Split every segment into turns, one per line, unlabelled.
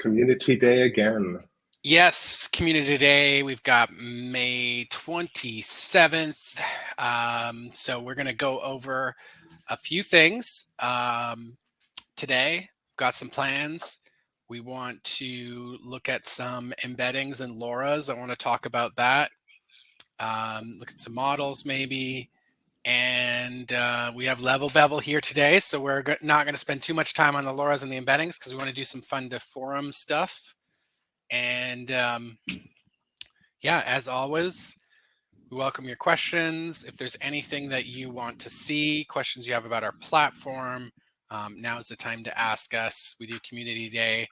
Community Day again.
Yes, Community Day. We've got May 27th. So we're going to go over a few things today. Got some plans. We want to look at some embeddings and LORAs. I want to talk about that. Look at some models maybe. And we have Level Bevel here today. So we're not going to spend too much time on the LORAs and the embeddings because we want to do some fun to forum stuff. And yeah, as always, we welcome your questions. If there's anything that you want to see, questions you have about our platform, now is the time to ask us. We do Community Day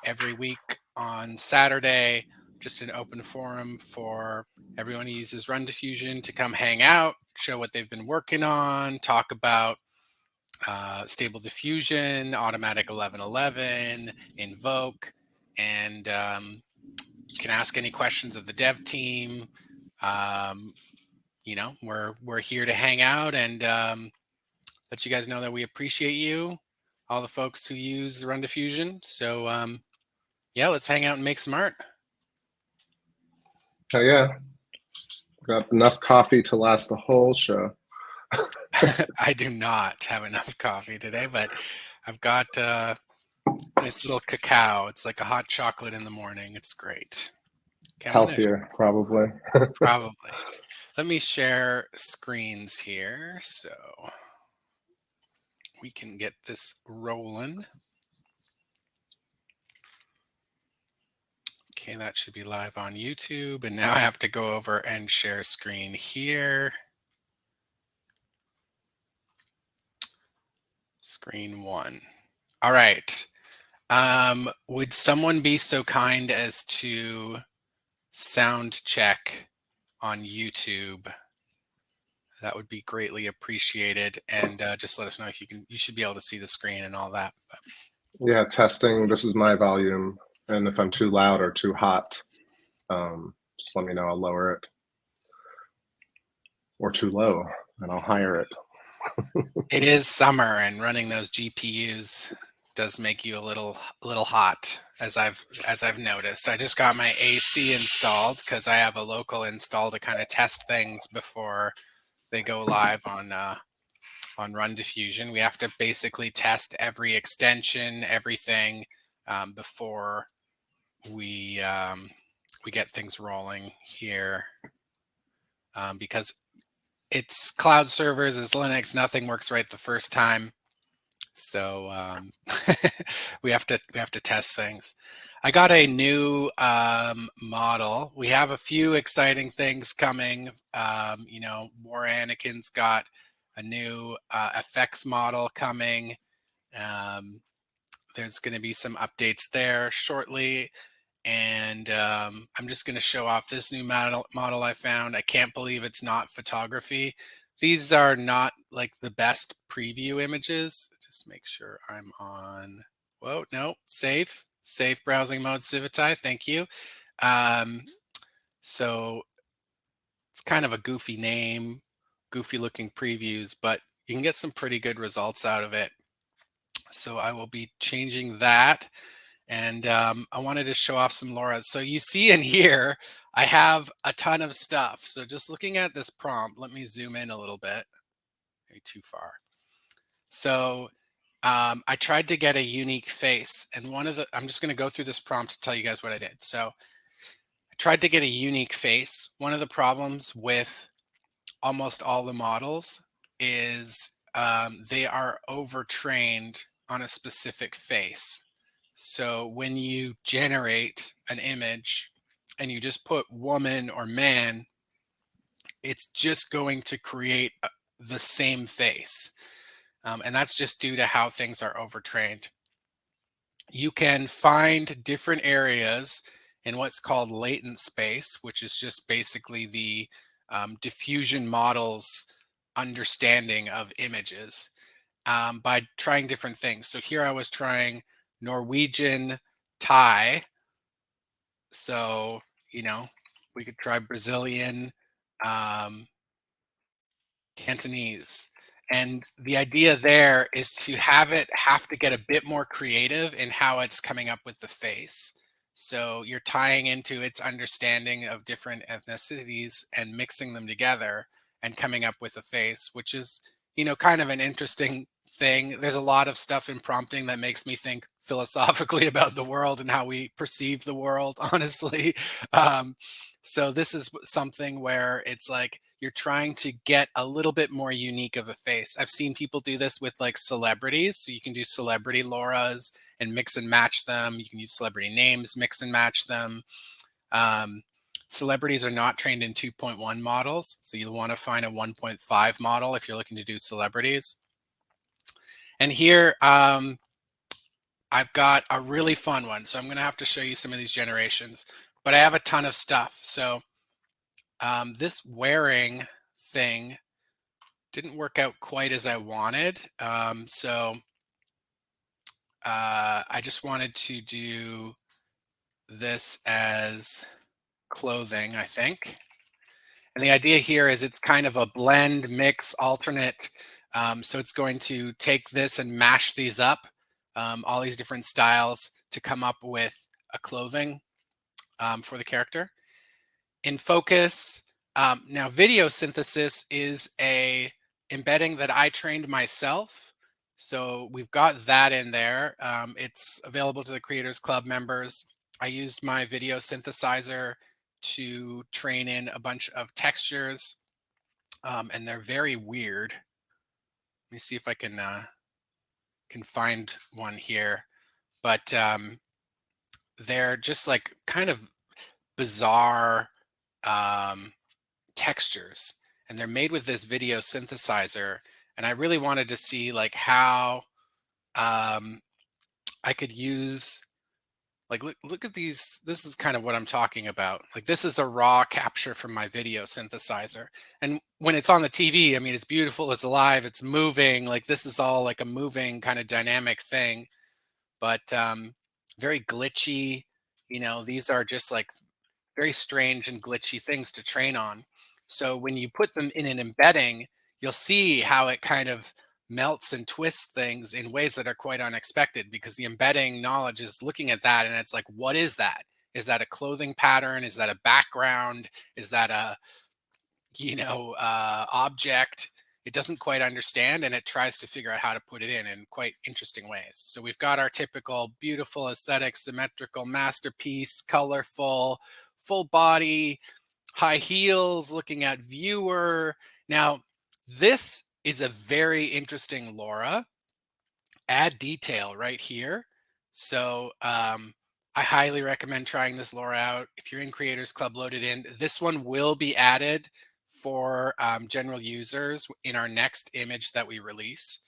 every week on Saturday, just an open forum for everyone who uses Run Diffusion to come hang out, show what they've been working on, talk about Stable Diffusion, Automatic 1111, Invoke, and you can ask any questions of the dev team. You know, we're here to hang out and let you guys know that we appreciate you, all the folks who use Run Diffusion. So yeah, let's hang out and make some art.
Oh yeah, got enough coffee to last the whole show.
I do not have enough coffee today, but I've got nice little cacao. It's like a hot chocolate in the morning. It's great. Okay,
Healthier, probably.
Probably. Let me share screens here so we can get this rolling. Okay, that should be live on YouTube. And now I have to go over and share screen here. Screen one. All right. Would someone be so kind as to sound check on YouTube? That would be greatly appreciated. And just let us know if you can. You should be able to see the screen and all that. But.
Yeah, testing. This is my volume, and if I'm too loud or too hot, just let me know. I'll lower it, or too low, and I'll higher it.
It is summer, and running those GPUs does make you a little hot, as I've noticed. I just got my AC installed because I have a local install to kind of test things before they go live on Run Diffusion. We have to basically test every extension, everything before we get things rolling here because it's cloud servers, it's Linux, nothing works right the first time. So we have to test things. I got a new model. We have a few exciting things coming. You know, War Anakin's got a new effects model coming. There's going to be some updates there shortly. And I'm just going to show off this new model I found. I can't believe it's not photography. These are not like the best preview images. Just make sure I'm on, whoa, no, safe browsing mode, Civitai, thank you. So it's kind of a goofy name, goofy looking previews, but you can get some pretty good results out of it. So I will be changing that. And I wanted to show off some LORAs. So you see in here, I have a ton of stuff. So just looking at this prompt, let me zoom in a little bit. Maybe too far. So I tried to get a unique face. And I'm just going to go through this prompt to tell you guys what I did. So I tried to get a unique face. One of the problems with almost all the models is they are overtrained on a specific face. So when you generate an image and you just put woman or man, it's just going to create the same face. And that's just due to how things are overtrained. You can find different areas in what's called latent space, which is just basically the diffusion model's understanding of images by trying different things. So here I was trying Norwegian, Thai. So, you know, we could try Brazilian, Cantonese. And the idea there is to have it have to get a bit more creative in how it's coming up with the face. So you're tying into its understanding of different ethnicities and mixing them together and coming up with a face, which is, kind of an interesting thing. There's a lot of stuff in prompting that makes me think philosophically about the world and how we perceive the world, honestly. Um, so this is something where it's like you're trying to get a little bit more unique of a face. I've seen people do this with like celebrities. So you can do celebrity LORAs and mix and match them. You can use celebrity names, mix and match them. Um, Celebrities are not trained in 2.1 models. So you'll want to find a 1.5 model if you're looking to do celebrities. And here, I've got a really fun one. So I'm going to have to show you some of these generations, but I have a ton of stuff. So this wearing thing didn't work out quite as I wanted. I just wanted to do this as clothing, I think. And the idea here is it's kind of a blend, mix, alternate. So it's going to take this and mash these up, all these different styles to come up with a clothing for the character. In focus, now video synthesis is a embedding that I trained myself. So we've got that in there. It's available to the Creators Club members. I used my video synthesizer to train in a bunch of textures, and they're very weird. Let me see if I can find one here. But they're just like kind of bizarre textures, and they're made with this video synthesizer. And I really wanted to see like how I could use, like, look at these. This is kind of what I'm talking about. Like, this is a raw capture from my video synthesizer, and when it's on the TV, I mean, it's beautiful, it's alive, it's moving. Like, this is all like a moving kind of dynamic thing, but very glitchy. These are just like very strange and glitchy things to train on. So when you put them in an embedding, you'll see how it kind of melts and twists things in ways that are quite unexpected, because the embedding knowledge is looking at that and it's like, what is that? Is that a clothing pattern? Is that a background? Is that a object? It doesn't quite understand, and it tries to figure out how to put it in quite interesting ways. So we've got our typical beautiful, aesthetic, symmetrical masterpiece, colorful, full body, high heels, looking at viewer. Now, this is a very interesting LoRa. Add detail right here. So I highly recommend trying this LoRa out. If you're in Creators Club, load it in. This one will be added for general users in our next image that we release.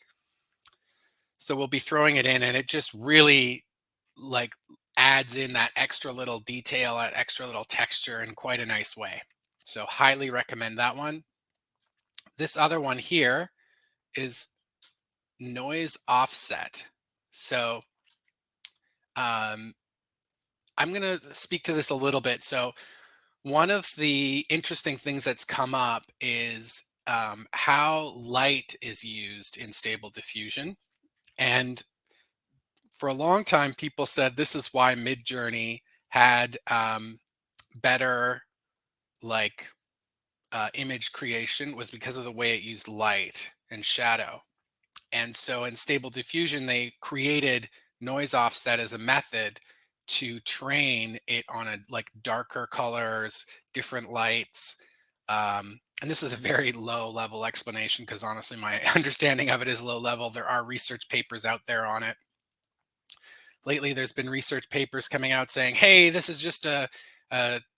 So we'll be throwing it in, and it just really like adds in that extra little detail, that extra little texture in quite a nice way. So highly recommend that one. This other one here is noise offset. So I'm going to speak to this a little bit. So one of the interesting things that's come up is how light is used in Stable Diffusion. And for a long time, people said this is why Midjourney had better like image creation, was because of the way it used light and shadow. And so in Stable Diffusion, they created noise offset as a method to train it on a like darker colors, different lights. And this is a very low level explanation, because honestly, my understanding of it is low level. There are research papers out there on it. Lately, there's been research papers coming out saying, hey, this is just a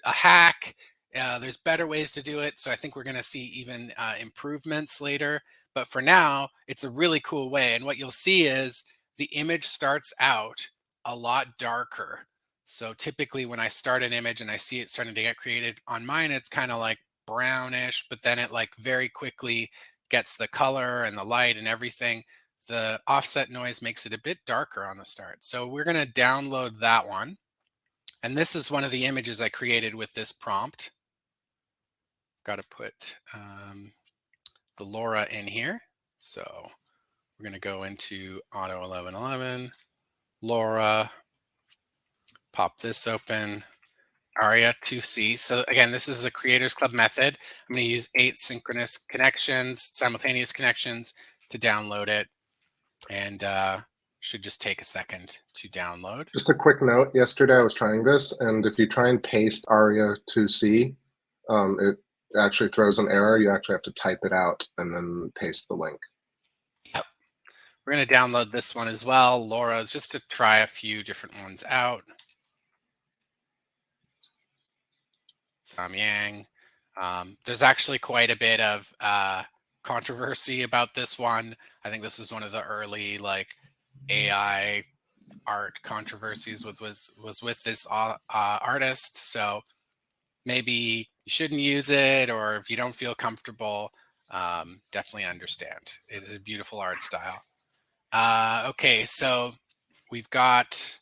hack. There's better ways to do it. So I think we're going to see even improvements later. But for now, it's a really cool way. And what you'll see is the image starts out a lot darker. So typically when I start an image and I see it starting to get created on mine, it's kind of like brownish, but then it like very quickly gets the color and the light and everything. The offset noise makes it a bit darker on the start. So we're going to download that one. And this is one of the images I created with this prompt. Got to put the LoRa in here. So we're going to go into Auto 1111, LORA, pop this open, ARIA 2C. So again, this is the Creators Club method. I'm going to use 8 synchronous connections, simultaneous connections to download it. And should just take a second to download.
Just a quick note, yesterday I was trying this, and if you try and paste ARIA 2C, it actually throws an error. You actually have to type it out and then paste the link.
Yep. We're going to download this one as well, LORAs, just to try a few different ones out. Samyang. There's actually quite a bit of controversy about this one. I think this was one of the early like AI art controversies was with this artist. So maybe you shouldn't use it, or if you don't feel comfortable, definitely understand. It is a beautiful art style. Okay, so we've got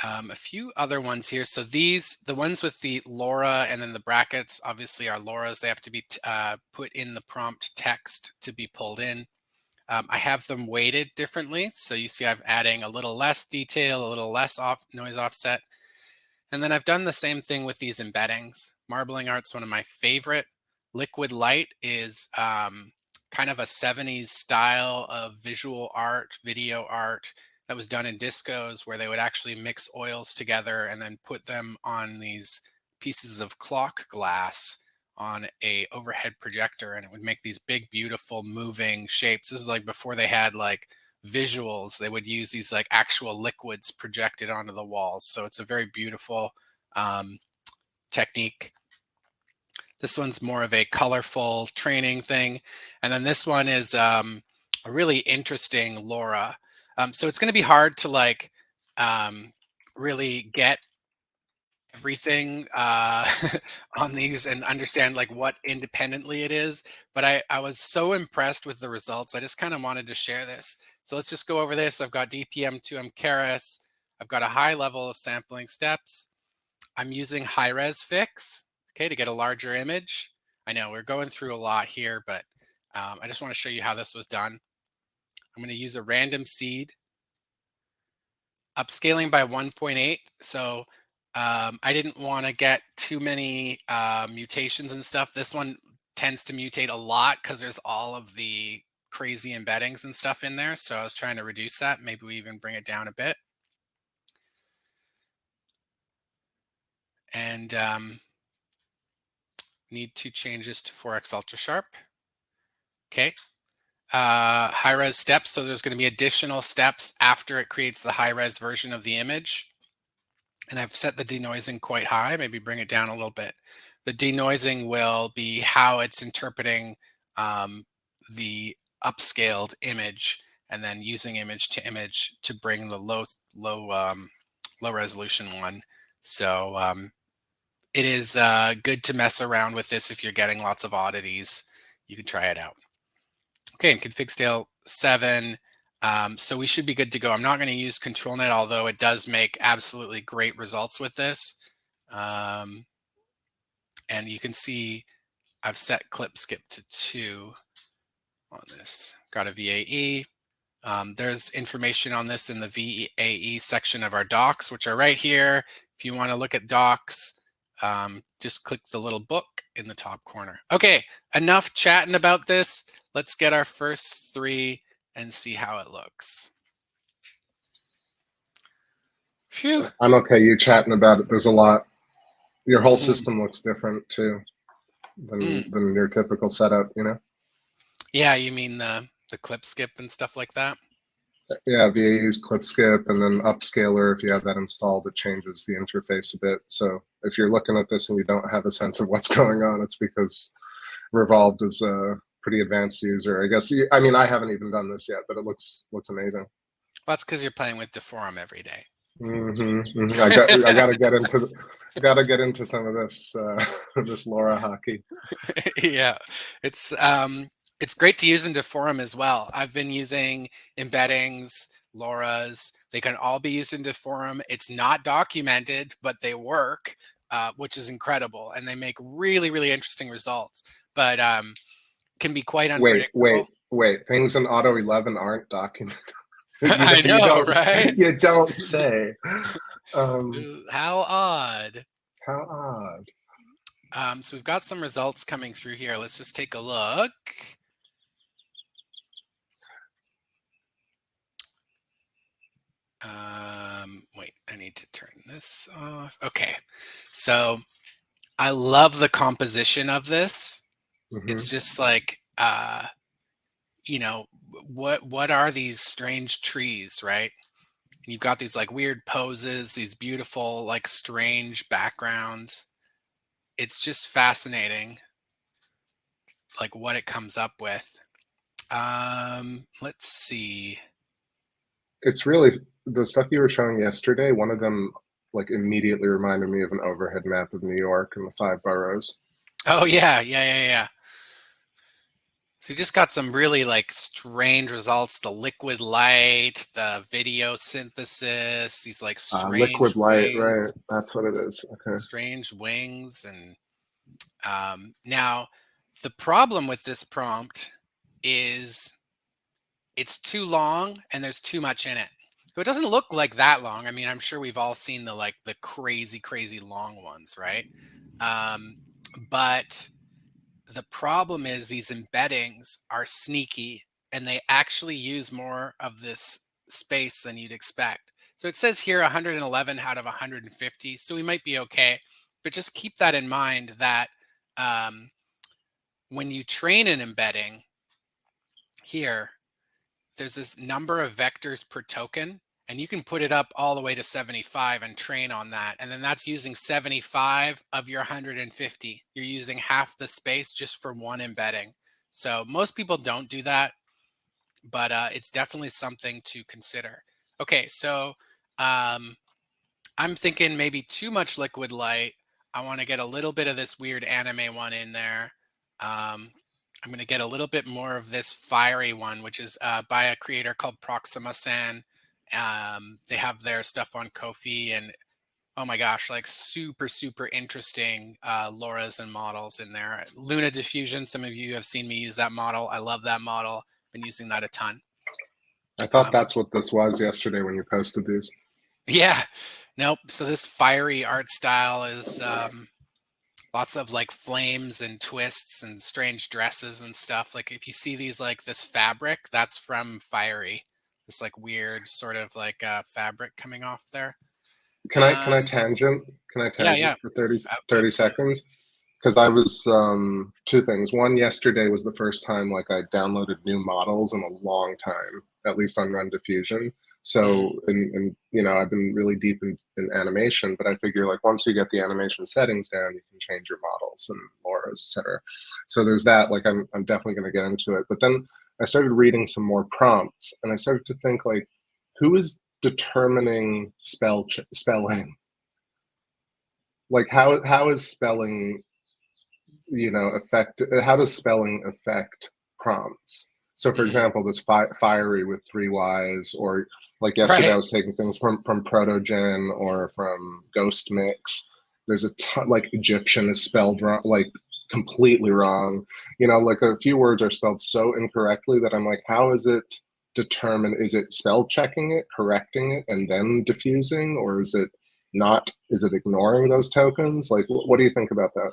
a few other ones here. So these, the ones with the LORA and then the brackets, obviously are LORAs. They have to be put in the prompt text to be pulled in. I have them weighted differently. So you see I'm adding a little less detail, a little less noise offset. And then I've done the same thing with these embeddings. Marbling art's one of my favorite. Liquid light is kind of a 70s style of visual art, video art that was done in discos where they would actually mix oils together and then put them on these pieces of clock glass on a overhead projector, and it would make these big, beautiful, moving shapes. This is like before they had like visuals. They would use these like actual liquids projected onto the walls. So it's a very beautiful technique. This one's more of a colorful training thing. And then this one is a really interesting LORA. So it's going to be hard to like really get everything on these and understand like what independently it is. But I was so impressed with the results. I just kind of wanted to share this. So let's just go over this. I've got DPM to MKeras. I've got a high level of sampling steps. I'm using high res fix, okay, to get a larger image. I know we're going through a lot here, but I just want to show you how this was done. I'm going to use a random seed, upscaling by 1.8. So I didn't want to get too many mutations and stuff. This one tends to mutate a lot because there's all of the crazy embeddings and stuff in there. So I was trying to reduce that. Maybe we even bring it down a bit. And need to change this to 4x ultra sharp. Okay. High res steps. So there's going to be additional steps after it creates the high res version of the image. And I've set the denoising quite high, maybe bring it down a little bit. The denoising will be how it's interpreting the upscaled image, and then using image to bring the low resolution one. So it is good to mess around with this if you're getting lots of oddities. You can try it out. Okay, in config scale 7, so we should be good to go. I'm not going to use ControlNet, although it does make absolutely great results with this. And you can see I've set clip skip to 2 on this. Got a VAE. There's information on this in the VAE section of our docs, which are right here. If you want to look at docs, just click the little book in the top corner. Okay, enough chatting about this. Let's get our first 3 and see how it looks. Phew.
I'm okay you chatting about it. There's a lot. Your whole system looks different too than your typical setup, you know?
Yeah, you mean the clip skip and stuff like that?
Yeah, VAE's clip skip, and then upscaler, if you have that installed, it changes the interface a bit. So if you're looking at this and you don't have a sense of what's going on, it's because Revolved is a pretty advanced user. I guess, I mean, I haven't even done this yet, but it looks amazing.
Well, that's because you're playing with Deforum every day.
I gotta get into some of this this LORA hockey.
Yeah, it's great to use in Deforum as well. I've been using embeddings, LORAs. They can all be used in Deforum. It's not documented, but they work, which is incredible, and they make really, really interesting results. But can be quite unpredictable.
Wait, things in Auto 11 aren't documented.
I
You
know,
don't
right?
you don't say. Um,
How odd.
how odd.
So we've got some results coming through here. Let's just take a look. Wait, I need to turn this off. Okay, so I love the composition of this.
Hmm.
It's just like, you know, what are these strange trees, right? And you've got these like weird poses, these beautiful like strange backgrounds. It's just fascinating, like what it comes up with. Let's see.
It's really the stuff you were showing yesterday. One of them like immediately reminded me of an overhead map of New York and the five boroughs.
Oh yeah. So you just got some really like strange results, the liquid light, the video synthesis, these like
Liquid light, right? That's what it is. Okay.
strange wings. And now the problem with this prompt is it's too long and there's too much in it. So it doesn't look like that long. I mean, I'm sure we've all seen the like the crazy long ones, right? Um, but the problem is these embeddings are sneaky and they actually use more of this space than you'd expect. So it says here 111 out of 150, so we might be okay. But just keep that in mind that um, when you train an embedding here, there's this number of vectors per token, and you can put it up all the way to 75 and train on that. And then that's using 75 of your 150. You're using half the space just for one embedding. So most people don't do that, but it's definitely something to consider. Okay, so um, I'm thinking maybe too much liquid light. I want to get a little bit of this weird anime one in there. Um, I'm going to get a little bit more of this fiery one, which is by a creator called Proxima San. They have their stuff on Ko-fi, and oh my gosh, like super interesting LORAs and models in there. Luna Diffusion, some of you have seen me use that model. I love that model. Been using that a ton.
I thought that's what this was yesterday when you posted these.
Yeah, nope. So this fiery art style is lots of like flames and twists and strange dresses and stuff. Like if you see these like this fabric, that's from Fiery. This like weird sort of like fabric coming off there.
Can I
Um,
tangent? Can I
yeah,
tangent for 30
absolutely.
seconds? Because I was two things. One, yesterday was the first time like I downloaded new models in a long time, at least on Run Diffusion.
Hmm.
So, and I've been really deep in animation, but I figure like once you get the animation settings down, you can change your models and LORAs, etc. So there's that. Like I'm definitely going to get into it. But then I started reading some more prompts, and I started to think like, who is determining spelling? Like how is spelling affect how does spelling affect prompts? So for
Hmm.
example, this fiery with three y's, or like yesterday I
Right.
was taking things from protogen or from ghost mix. There's a ton, like Egyptian is spelled wrong, like completely wrong. Like a few words are spelled so incorrectly that I'm like, how is it determined? Is it spell checking it, correcting it, and then diffusing, or is it not? Is it ignoring those tokens? Like what do you think about that?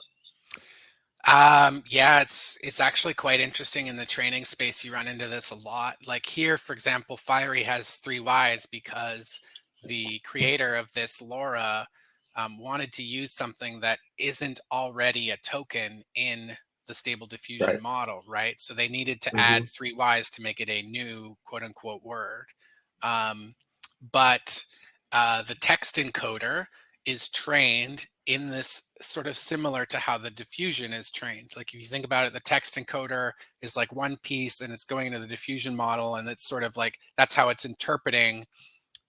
Yeah, it's actually quite interesting in the training space. You run into this a lot. Like here, for example, Fiery has three Ys because the creator of this LoRa wanted to use something that isn't already a token in the Stable Diffusion
Right.
model, right? So they needed to
Hmm.
add three Ys to make it a new quote unquote word. Um, but the text encoder is trained in this sort of similar to how the diffusion is trained. Like if you think about it, the text encoder is like one piece and it's going into the diffusion model, and it's sort of like that's how it's interpreting,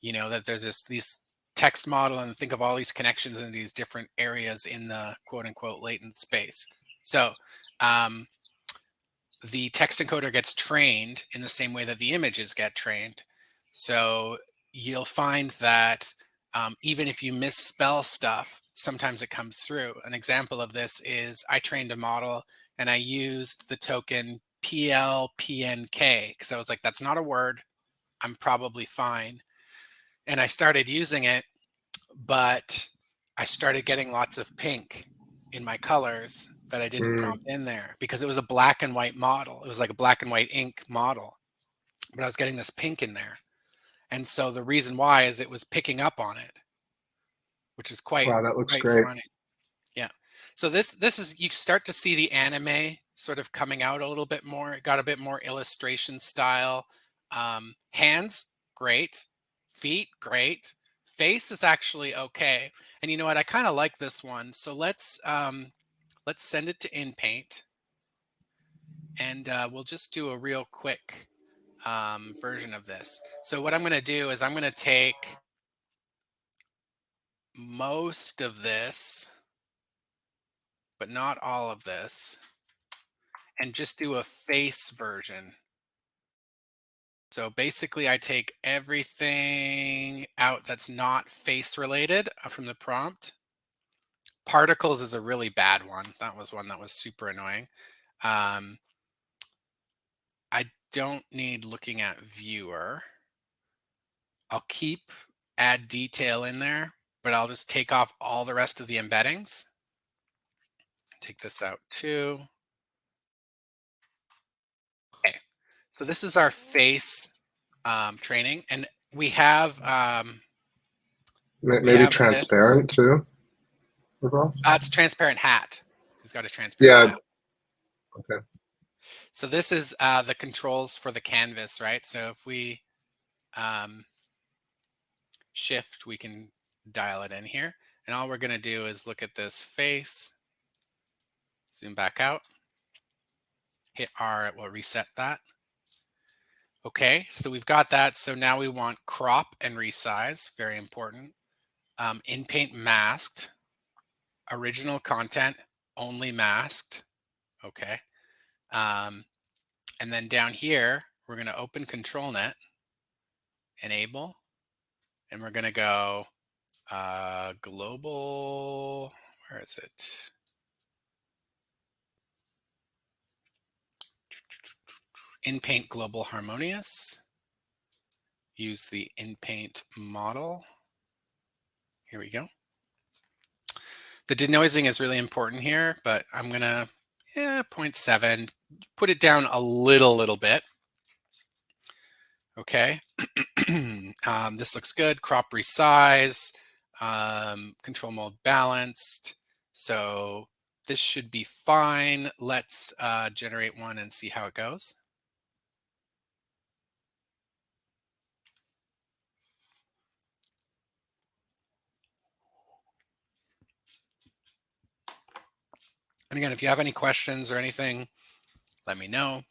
that there's these text model, and think of all these connections in these different areas in the quote unquote latent space. So um, the text encoder gets trained in the same way that the images get trained. So you'll find that even if you misspell stuff, sometimes it comes through. An example of this is I trained a model and I used the token PLPNK because I was like, that's not a word. I'm probably fine. And I started using it, but I started getting lots of pink in my colors that I didn't prompt in there because it was a black and white model. It was like a black and white ink model, but I was getting this pink in there. And so the reason why is it was picking up on it, which is quite
Wow, that looks great.
funny. Yeah. So this is, you start to see the anime sort of coming out a little bit more. It got a bit more illustration style. Hands, great. Feet, great. Face is actually okay. And you know what? I kind of like this one. So let's send it to InPaint, and we'll just do a real quick version of this. So what I'm going to do is I'm going to take most of this, but not all of this, and just do a face version. So basically I take everything out that's not face related from the prompt. Particles is a really bad one. That was one that was super annoying. I don't need looking at viewer. I'll keep add detail in there, but I'll just take off all the rest of the embeddings. Take this out too. Okay, so this is our face training, and we have
Maybe
this.
transparent too.
It's a transparent hat. He's got a transparent hat.
Okay.
So this is the controls for the canvas, right? So if we shift, we can dial it in here. And all we're going to do is look at this face, zoom back out, hit R, it will reset that. Okay, so we've got that. So now we want crop and resize, very important. InPaint masked, original content only masked. Okay. And then down here, we're going to open ControlNet, enable, and we're going to go global, where is it? InPaint global harmonious. Use the InPaint model. Here we go. The denoising is really important here, but I'm going to 0.7, put it down a little bit. Okay. This looks good. Crop resize, control mode balanced. So this should be fine. Let's generate one and see how it goes. And again, if you have any questions or anything, let me know.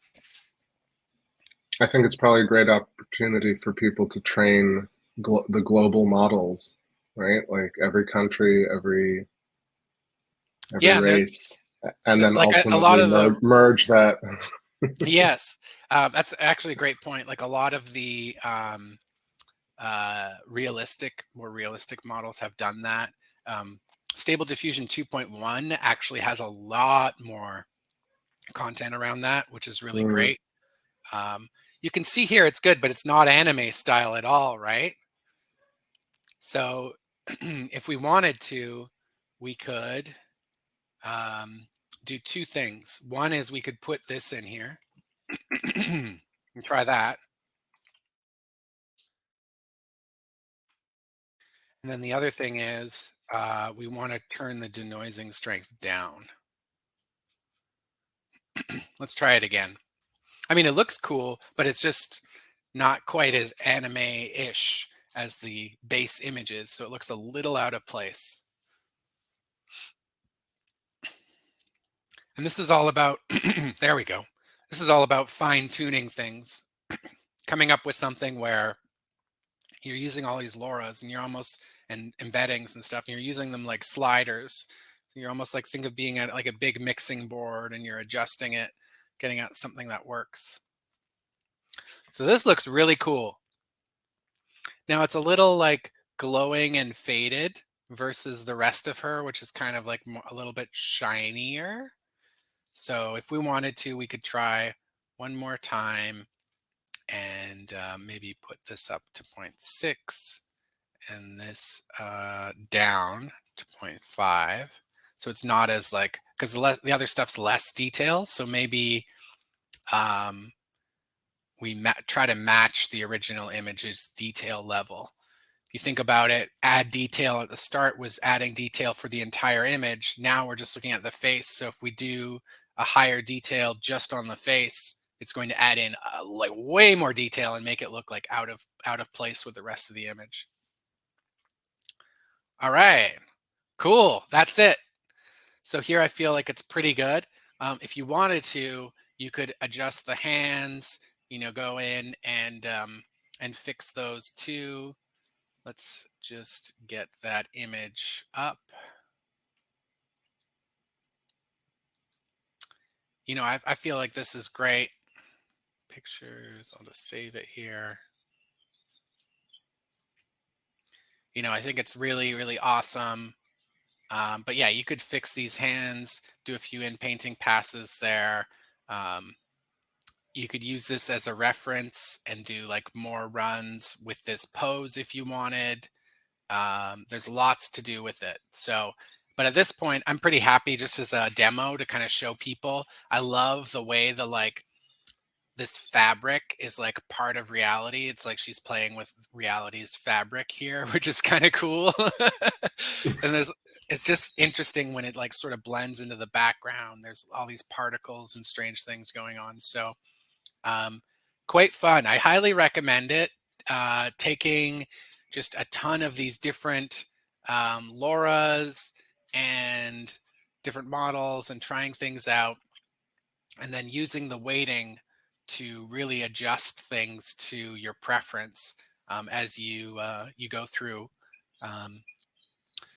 I think it's probably a great opportunity for people to train the global models, right? Like every country, every race, and then
like
ultimately
a lot of
merge that.
Yes, that's actually a great point. Like a lot of the more realistic models have done that. Stable Diffusion 2.1 actually has a lot more content around that, which is really great. You can see here it's good, but it's not anime style at all, right? So if we wanted to, we could do two things. One is we could put this in here and try that. And then the other thing is we want to turn the denoising strength down. Let's try it again. I mean, it looks cool, but it's just not quite as anime-ish as the base images, so it looks a little out of place. And this is all about, there we go. This is all about fine-tuning things, coming up with something where you're using all these LORAs and you're almost, and embeddings and stuff, and you're using them like sliders. So you're almost like, think of being at like a big mixing board and you're adjusting it, getting out something that works. So this looks really cool. Now it's a little like glowing and faded versus the rest of her, which is kind of like a little bit shinier. So if we wanted to, we could try one more time and maybe put this up to 0.6 and this down to 0.5. So it's not as like, because the other stuff's less detail. So maybe we try to match the original image's detail level. If you think about it, add detail at the start was adding detail for the entire image. Now we're just looking at the face. So if we do a higher detail just on the face, it's going to add in like way more detail and make it look like out of place with the rest of the image. All right, cool. That's it. So here I feel like it's pretty good. If you wanted to, you could adjust the hands, go in and fix those too. Let's just get that image up. I feel like this is great. Pictures, I'll just save it here. I think it's really, really awesome. But yeah, you could fix these hands, do a few in painting passes there. You could use this as a reference and do like more runs with this pose if you wanted. There's lots to do with it. So, but at this point, I'm pretty happy just as a demo to kind of show people. I love the way this fabric is like part of reality. It's like she's playing with reality's fabric here, which is kind of cool. And it's just interesting when it like sort of blends into the background. There's all these particles and strange things going on. So quite fun. I highly recommend it. Taking just a ton of these different LORAs and different models and trying things out, and then using the weighting to really adjust things to your preference as you go through.